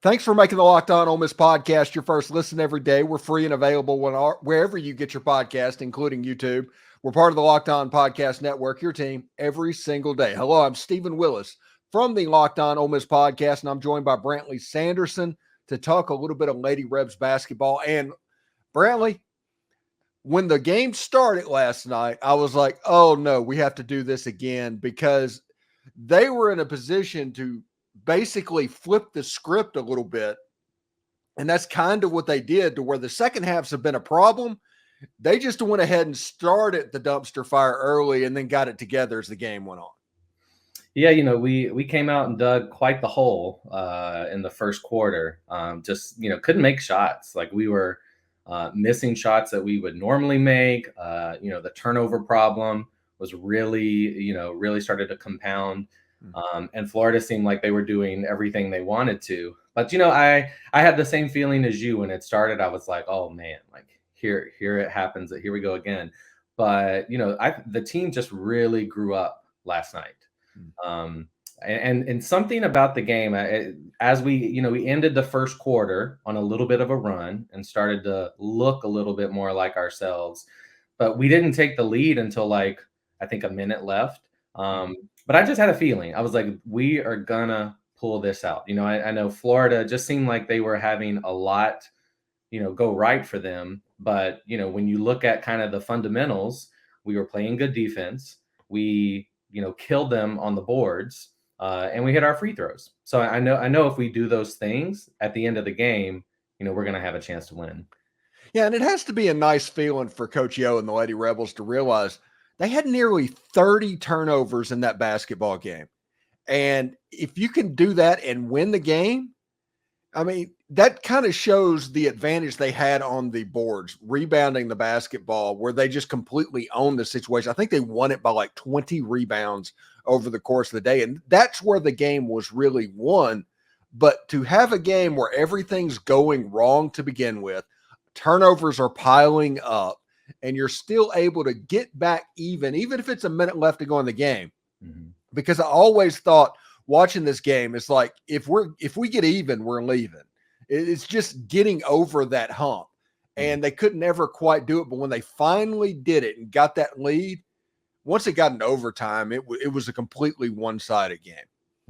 Thanks for making the Locked On Ole Miss podcast your first listen every day. We're free and available wherever you get your podcast, including YouTube. We're part of the Locked On Podcast Network, your team every single day. Hello, I'm Stephen Willis from the Locked On Ole Miss podcast, and I'm joined by Brantley Sanderson to talk a little bit of Lady Rebs basketball. And Brantley, when the game started last night, I was like, oh no, we have to do this again, because they were in a position to basically flip the script a little bit. And that's kind of what they did, to where the second halves have been a problem. They just went ahead and started the dumpster fire early and then got it together as the game went on. Yeah, we came out and dug quite the hole in the first quarter. Couldn't make shots. Like, we were missing shots that we would normally make. The turnover problem was really started to compound. And Florida seemed like they were doing everything they wanted to. But, I had the same feeling as you when it started. I was like, oh man, like here it happens. Here we go again. But, the team just really grew up last night. And something about the game, as we ended the first quarter on a little bit of a run and started to look a little bit more like ourselves, but we didn't take the lead until I think a minute left. But I just had a feeling. I was like, we are gonna pull this out. I know Florida just seemed like they were having a lot, go right for them. But, when you look at kind of the fundamentals, we were playing good defense. We, killed them on the boards, and we hit our free throws. So I know if we do those things at the end of the game, we're going to have a chance to win. Yeah, and it has to be a nice feeling for Coach Yo and the Lady Rebels to realize they had nearly 30 turnovers in that basketball game. And if you can do that and win the game, I mean, that kind of shows the advantage they had on the boards, rebounding the basketball, where they just completely owned the situation. I think they won it by like 20 rebounds over the course of the day. And that's where the game was really won. But to have a game where everything's going wrong to begin with, turnovers are piling up, and you're still able to get back even if it's a minute left to go in the game. Mm-hmm. Because I always thought watching this game, it's like, if we get even, we're leaving. It's just getting over that hump. And they couldn't ever quite do it. But when they finally did it and got that lead, once it got in overtime, it was a completely one-sided game.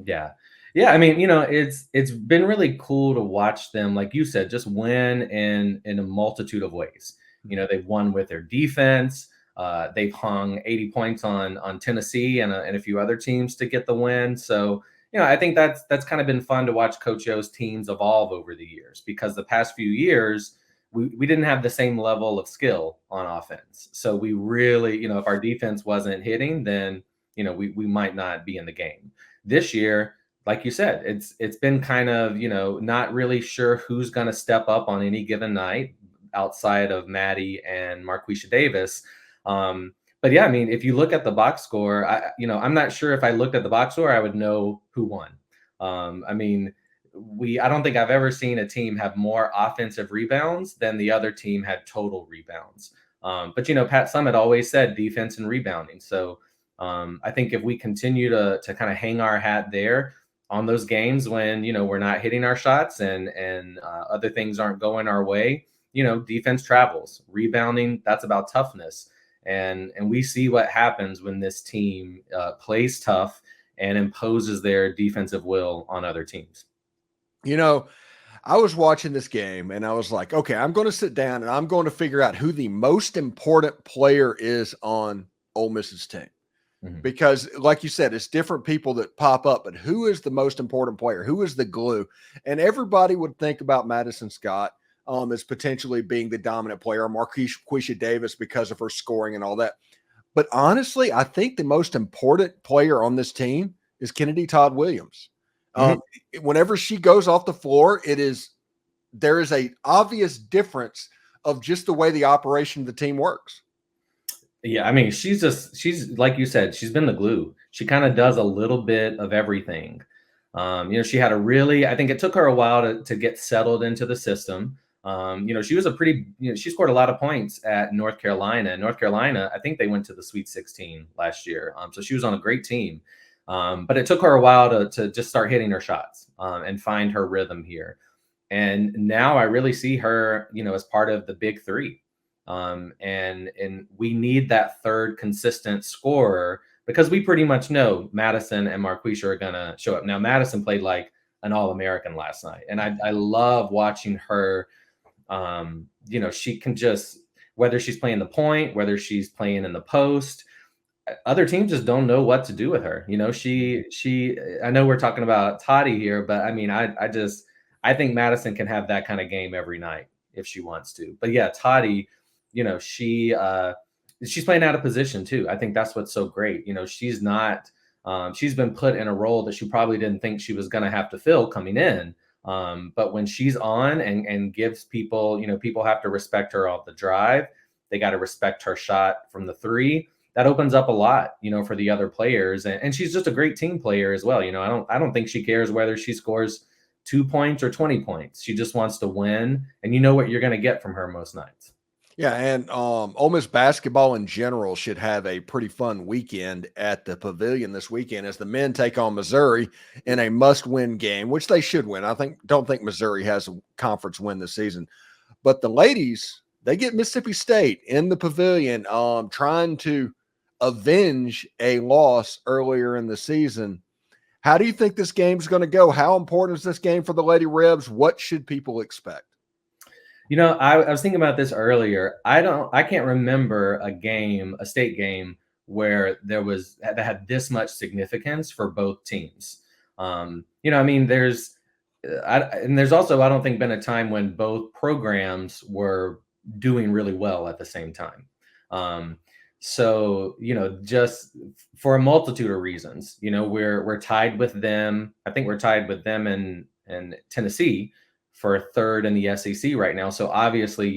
Yeah. Yeah. I mean, it's been really cool to watch them, like you said, just win in a multitude of ways. They've won with their defense. They've hung 80 points on Tennessee and a few other teams to get the win. So, I think that's kind of been fun to watch Coach Yo's teams evolve over the years, because the past few years, we didn't have the same level of skill on offense. So we really, if our defense wasn't hitting, then, we might not be in the game. This year, like you said, it's been kind of, not really sure who's going to step up on any given night outside of Maddie and Marquisha Davis. But yeah, I mean, if you look at the box score, I'm not sure if I looked at the box score, I would know who won. I don't think I've ever seen a team have more offensive rebounds than the other team had total rebounds. But Pat Summitt always said defense and rebounding. So I think if we continue to kind of hang our hat there on those games when, we're not hitting our shots and other things aren't going our way, defense travels. Rebounding, that's about toughness. And we see what happens when this team plays tough and imposes their defensive will on other teams. I was watching this game and I was like, okay, I'm going to sit down and I'm going to figure out who the most important player is on Ole Miss's team. Mm-hmm. Because like you said, it's different people that pop up, but who is the most important player? Who is the glue? And everybody would think about Madison Scott as potentially being the dominant player, Marquisha Davis, because of her scoring and all that. But honestly, I think the most important player on this team is Kennedy Todd Williams. Whenever she goes off the floor, there is a obvious difference of just the way the operation of the team works. Yeah, I mean, she's like you said, she's been the glue. She kind of does a little bit of everything. She had I think it took her a while to get settled into the system. She was she scored a lot of points at North Carolina. North Carolina, I think they went to the Sweet 16 last year. So she was on a great team. But it took her a while to just start hitting her shots and find her rhythm here. And now I really see her, as part of the big three. And we need that third consistent scorer because we pretty much know Madison and Marquisha are going to show up. Now, Madison played like an All-American last night, and I love watching her. She can just, whether she's playing the point, whether she's playing in the post, other teams just don't know what to do with her. I know we're talking about Toddy here, but I mean, I think Madison can have that kind of game every night if she wants to. But yeah, Toddy, she's playing out of position too. I think that's what's so great. She's not, she's been put in a role that she probably didn't think she was going to have to fill coming in. But when she's on and gives people, people have to respect her off the drive. They got to respect her shot from the three. That opens up a lot, for the other players. And she's just a great team player as well. I don't think she cares whether she scores 2 points or 20 points. She just wants to win. And you know what you're going to get from her most nights. Yeah, and Ole Miss basketball in general should have a pretty fun weekend at the Pavilion this weekend as the men take on Missouri in a must-win game, which they should win. Don't think Missouri has a conference win this season, but the ladies, they get Mississippi State in the Pavilion, trying to avenge a loss earlier in the season. How do you think this game's going to go? How important is this game for the Lady Rebs? What should people expect? I was thinking about this earlier. I can't remember a state game where that had this much significance for both teams. There's also, I don't think, been a time when both programs were doing really well at the same time. So, just for a multitude of reasons, we're tied with them. I think we're tied with them in Tennessee for third in the SEC right now. So obviously,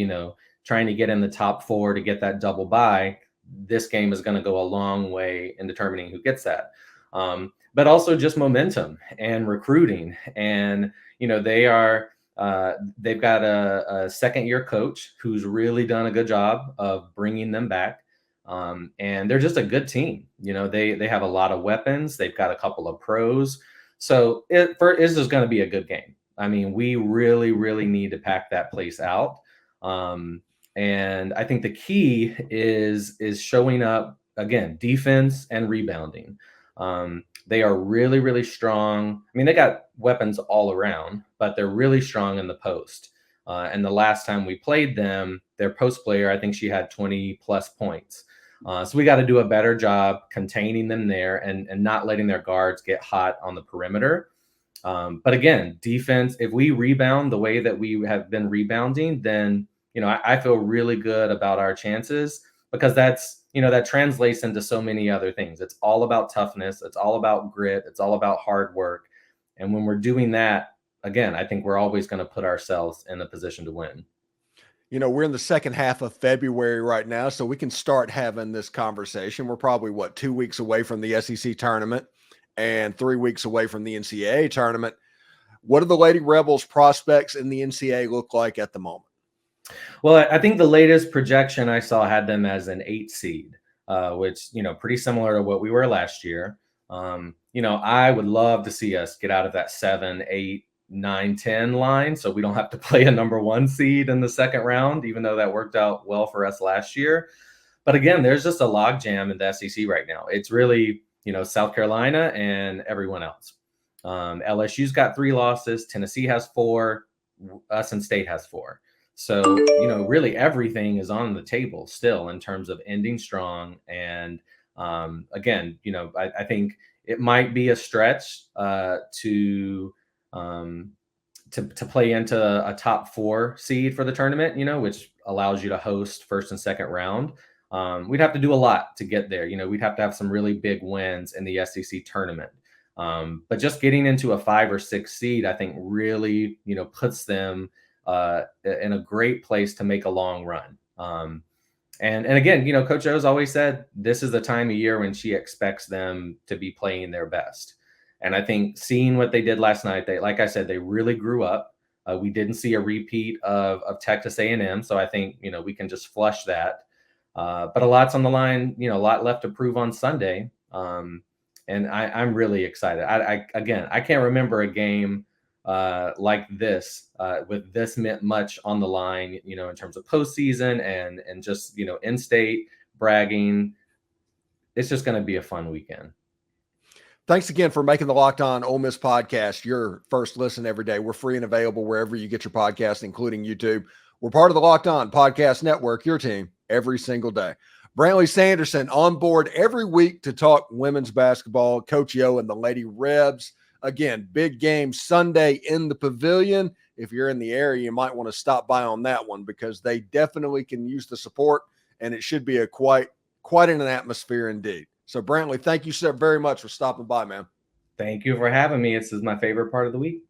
trying to get in the top four to get that double bye, this game is going to go a long way in determining who gets that. But also just momentum and recruiting. And, they've got a second-year coach who's really done a good job of bringing them back. And they're just a good team. They have a lot of weapons. They've got a couple of pros. So it's just going to be a good game. I mean, we really, really need to pack that place out. And I think the key is showing up, again, defense and rebounding. They are really, really strong. I mean, they got weapons all around, but they're really strong in the post. And the last time we played them, their post player, I think she had 20 plus points. So we got to do a better job containing them there and not letting their guards get hot on the perimeter. But again, defense, if we rebound the way that we have been rebounding, then, I feel really good about our chances because that translates into so many other things. It's all about toughness. It's all about grit. It's all about hard work. And when we're doing that, again, I think we're always going to put ourselves in a position to win. We're in the second half of February right now, so we can start having this conversation. We're probably, 2 weeks away from the SEC tournament and 3 weeks away from the NCAA tournament. What do the Lady Rebels prospects in the NCAA look like at the moment? Well, I think the latest projection I saw had them as an 8 seed, which, pretty similar to what we were last year. I would love to see us get out of that 7, 8, 9, 10 line so we don't have to play a number 1 seed in the second round, even though that worked out well for us last year. But again, there's just a logjam in the SEC right now. It's really, South Carolina and everyone else. LSU's got 3 losses. Tennessee has 4. Us and State has 4. So, really everything is on the table still in terms of ending strong. And again, I think it might be a stretch to play into a top 4 seed for the tournament, which allows you to host first and second round. We'd have to do a lot to get there. We'd have to have some really big wins in the SEC tournament. But just getting into a 5 or 6 seed, I think really, puts them in a great place to make a long run. And again, Coach O's always said this is the time of year when she expects them to be playing their best. And I think seeing what they did last night, like I said, they really grew up. We didn't see a repeat of Texas A&M. So I think, we can just flush that. But a lot's on the line, a lot left to prove on Sunday. And I'm really excited. Again, I can't remember a game like this with this much on the line, in terms of postseason and just, in-state bragging. It's just going to be a fun weekend. Thanks again for making the Locked On Ole Miss podcast your first listen every day. We're free and available wherever you get your podcast, including YouTube. We're part of the Locked On Podcast Network, your team every single day. Brantley Sanderson on board every week to talk women's basketball. Coach Yo and the Lady Rebs. Again, big game Sunday in the Pavilion. If you're in the area, you might want to stop by on that one because they definitely can use the support, and it should be a quite an atmosphere indeed. So, Brantley, thank you so very much for stopping by, man. Thank you for having me. This is my favorite part of the week.